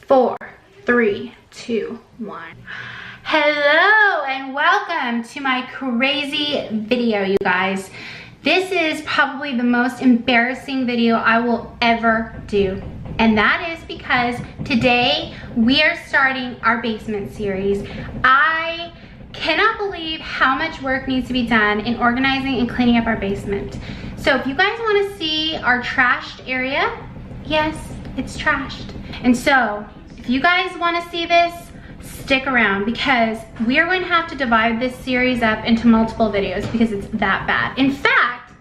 4, 3, 2, 1. Hello and welcome to my crazy video, you guys. This is probably the most embarrassing video I will ever do. And that is because today we are starting our basement series. I cannot believe how much work needs to be done in organizing and cleaning up our basement. So if you guys want to see our trashed area, yes, it's trashed. And so if you guys want to see this, stick around because we are going to have to divide this series up into multiple videos because it's that bad. In fact,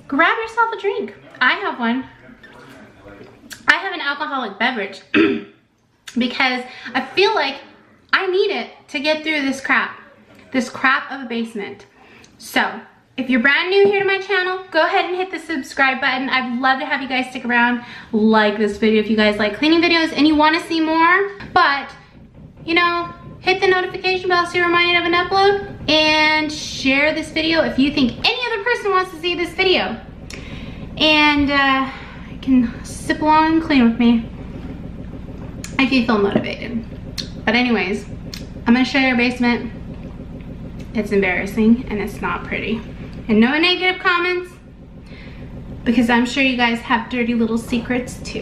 grab yourself a drink. I have one. I have an alcoholic beverage because I feel like I need it to get through this crap of a basement. So if you're brand new here to my channel, go ahead and hit the subscribe button. I'd love to have you guys stick around, like this video if you guys like cleaning videos and you want to see more. But you know, hit the notification bell so you're reminded of an upload, and share this video if you think any other person wants to see this video. And you can sip along and clean with me if you feel motivated. But anyways, I'm gonna show you our basement. It's embarrassing and it's not pretty. And no negative comments, because I'm sure you guys have dirty little secrets too.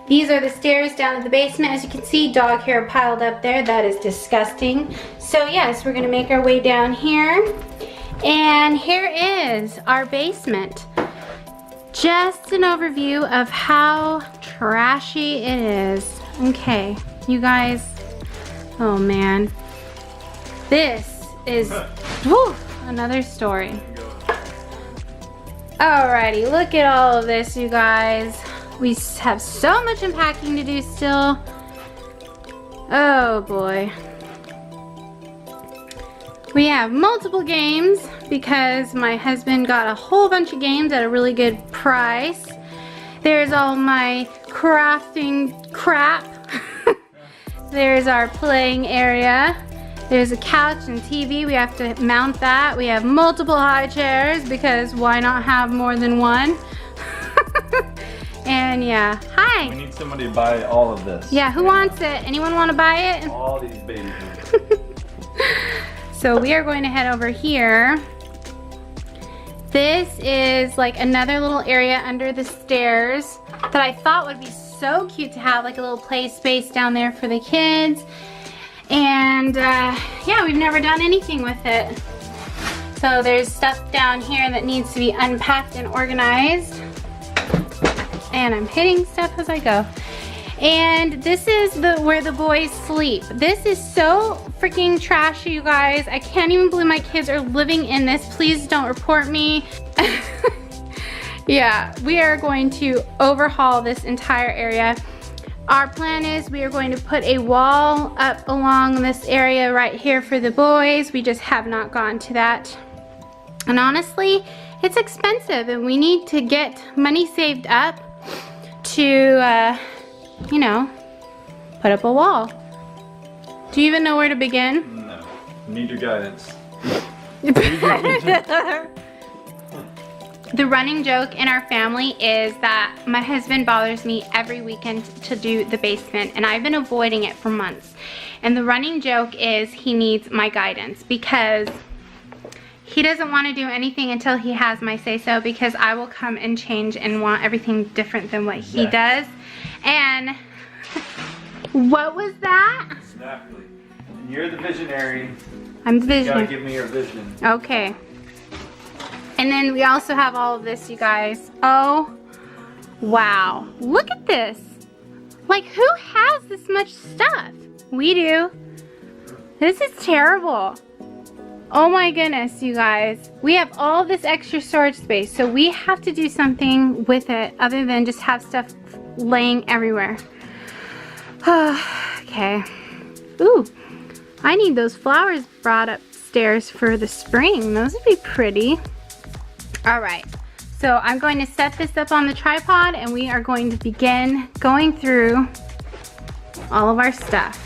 These are the stairs down to the basement. As you can see, dog hair piled up there. That is disgusting. So yes, we're gonna make our way down here. And here is our basement. Just an overview of how trashy it is. Okay, you guys, oh man. This is whew, another story. Alrighty, look at all of this, you guys. We have so much unpacking to do still. Oh boy. We have multiple games because my husband got a whole bunch of games at a really good price. There's all my crafting crap. There's our playing area. There's a couch and TV. We have to mount that. We have multiple high chairs because why not have more than one? And yeah, hi. We need somebody to buy all of this. Yeah, who wants it? Anyone want to buy it? All these babies. So we are going to head over here. This is like another little area under the stairs that I thought would be so cute to have, like a little play space down there for the kids. And yeah, we've never done anything with it. So there's stuff down here that needs to be unpacked and organized. And I'm hitting stuff as I go. And this is where the boys sleep. This is so freaking trashy, you guys. I can't even believe my kids are living in this. Please don't report me. Yeah, we are going to overhaul this entire area. Our plan is we are going to put a wall up along this area right here for the boys. We just have not gone to that. And honestly, it's expensive and we need to get money saved up to, you know, put up a wall. Do you even know where to begin? No, need your guidance. The running joke in our family is that my husband bothers me every weekend to do the basement, and I've been avoiding it for months. And the running joke is he needs my guidance because he doesn't want to do anything until he has my say-so, because I will come and change and want everything different than what he does. And what was that? Exactly. And you're the visionary. I'm the visionary. You gotta give me your vision. Okay. And then we also have all of this, you guys. Oh, wow. Look at this. Like, who has this much stuff? We do. This is terrible. Oh my goodness, you guys. We have all this extra storage space, so we have to do something with it other than just have stuff laying everywhere. Okay. Ooh, I need those flowers brought upstairs for the spring. Those would be pretty. All right, so I'm going to set this up on the tripod and we are going to begin going through all of our stuff.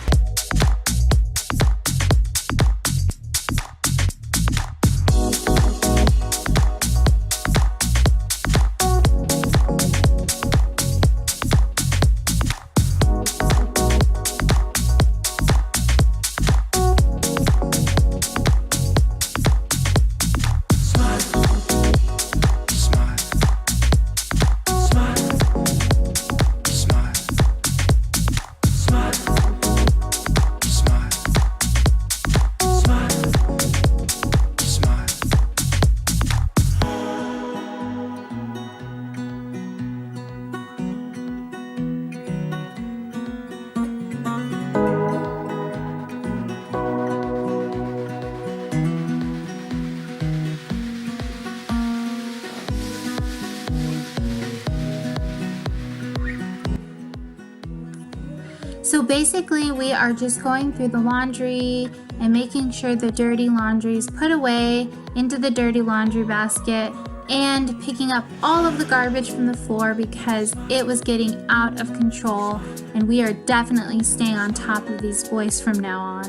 So basically we are just going through the laundry and making sure the dirty laundry is put away into the dirty laundry basket and picking up all of the garbage from the floor because it was getting out of control, and we are definitely staying on top of these boys from now on.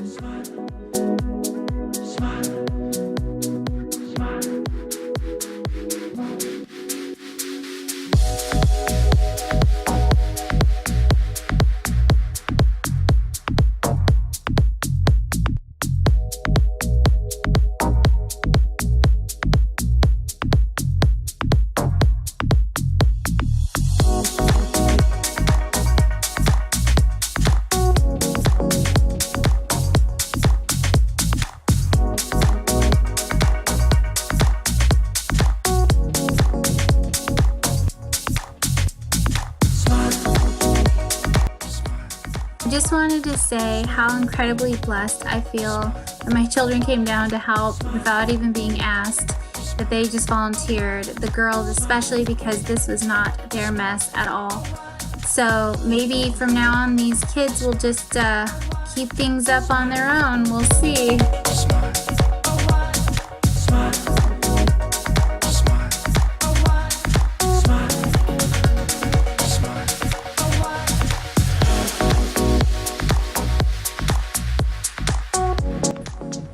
I just wanted to say how incredibly blessed I feel that my children came down to help without even being asked, that they just volunteered, the girls especially, because this was not their mess at all. So maybe from now on these kids will just keep things up on their own. We'll see.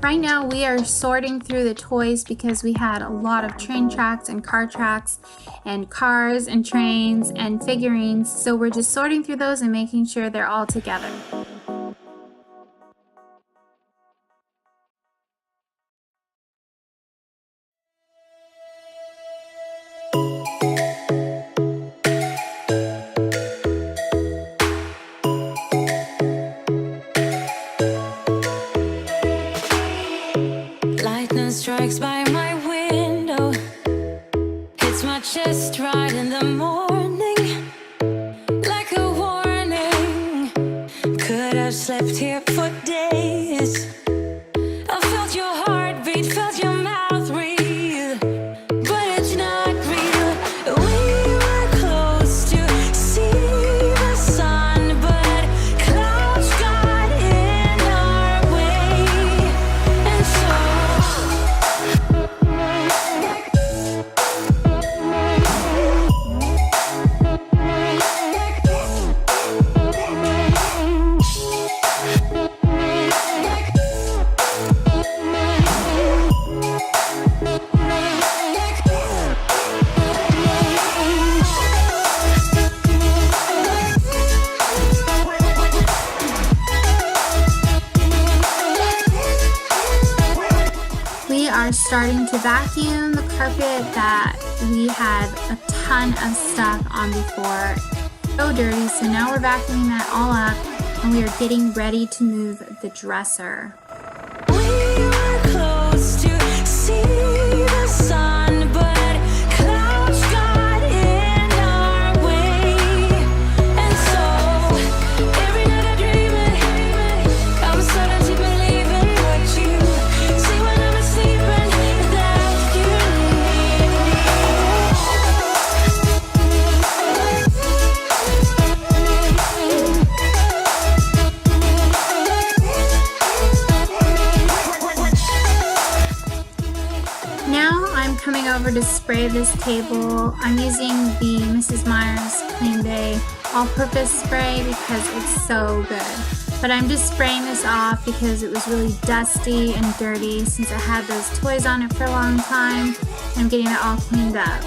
Right now we are sorting through the toys because we had a lot of train tracks and car tracks and cars and trains and figurines. So we're just sorting through those and making sure they're all together. Strikes by my window, hits my chest right in the morning, like a warning. Could have slept here for days. I felt your heartbeat, felt your mouth breathe, but it's not real. We were close to see the sun, but clouds got in our way, and so we are starting to vacuum the carpet that we had a ton of stuff on before. So dirty, so now we're vacuuming that all up and we are getting ready to move the dresser. we were close to see the sun, but clouds got in our way, and so every night I dream it. I'm starting to believe in what you say when I'm asleep, and that you Now I'm coming over to spray this table. I'm using the Mrs. Meyer's Clean Day all-purpose spray because it's so good. But I'm just spraying this off because it was really dusty and dirty since I had those toys on it for a long time. I'm getting it all cleaned up.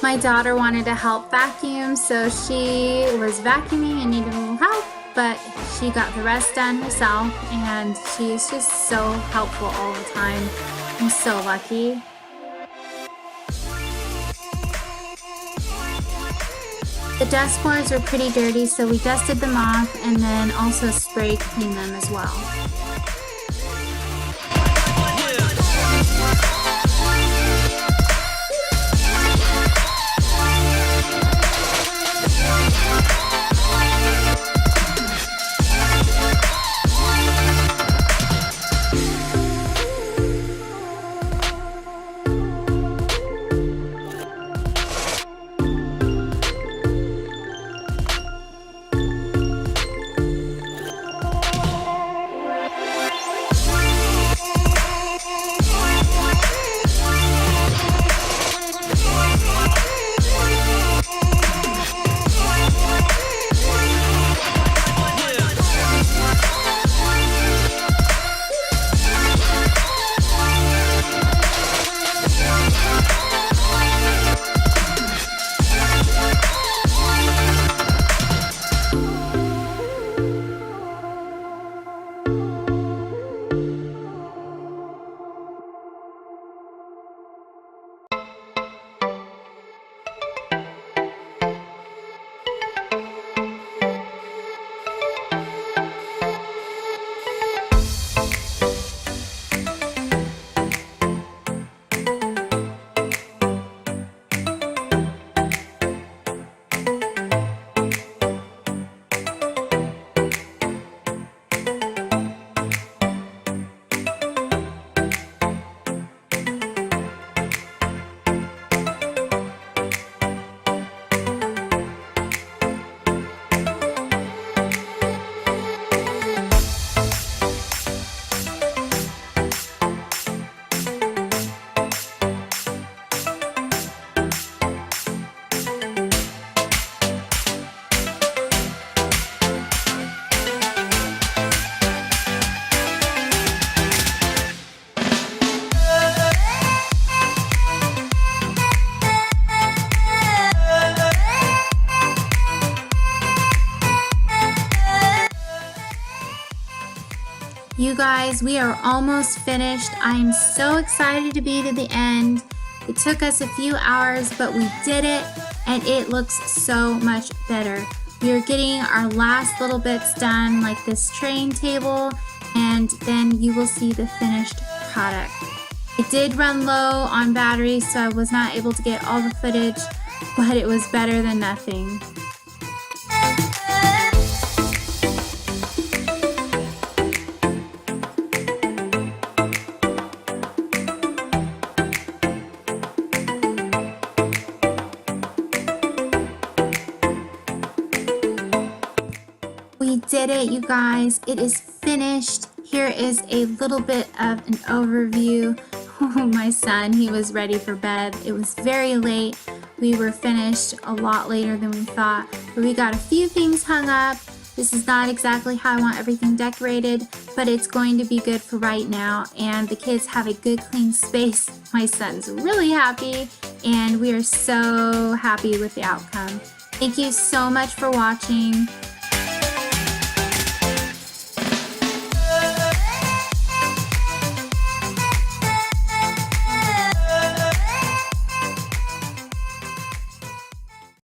My daughter wanted to help vacuum, so she was vacuuming and needed a little help, but she got the rest done herself, and she's just so helpful all the time. I'm so lucky. The dust boards were pretty dirty, so we dusted them off and then also spray cleaned them as well. You guys, we are almost finished. I am so excited to be to the end. It took us a few hours, but we did it, and it looks so much better. We are getting our last little bits done, like this train table, and then you will see the finished product. It did run low on battery, so I was not able to get all the footage, but it was better than nothing. We did it, you guys. It is finished. Here is a little bit of an overview. Oh, my son, he was ready for bed. It was very late. We were finished a lot later than we thought, but we got a few things hung up. This is not exactly how I want everything decorated, but it's going to be good for right now, and the kids have a good clean space. My son's really happy, and we are so happy with the outcome. Thank you so much for watching.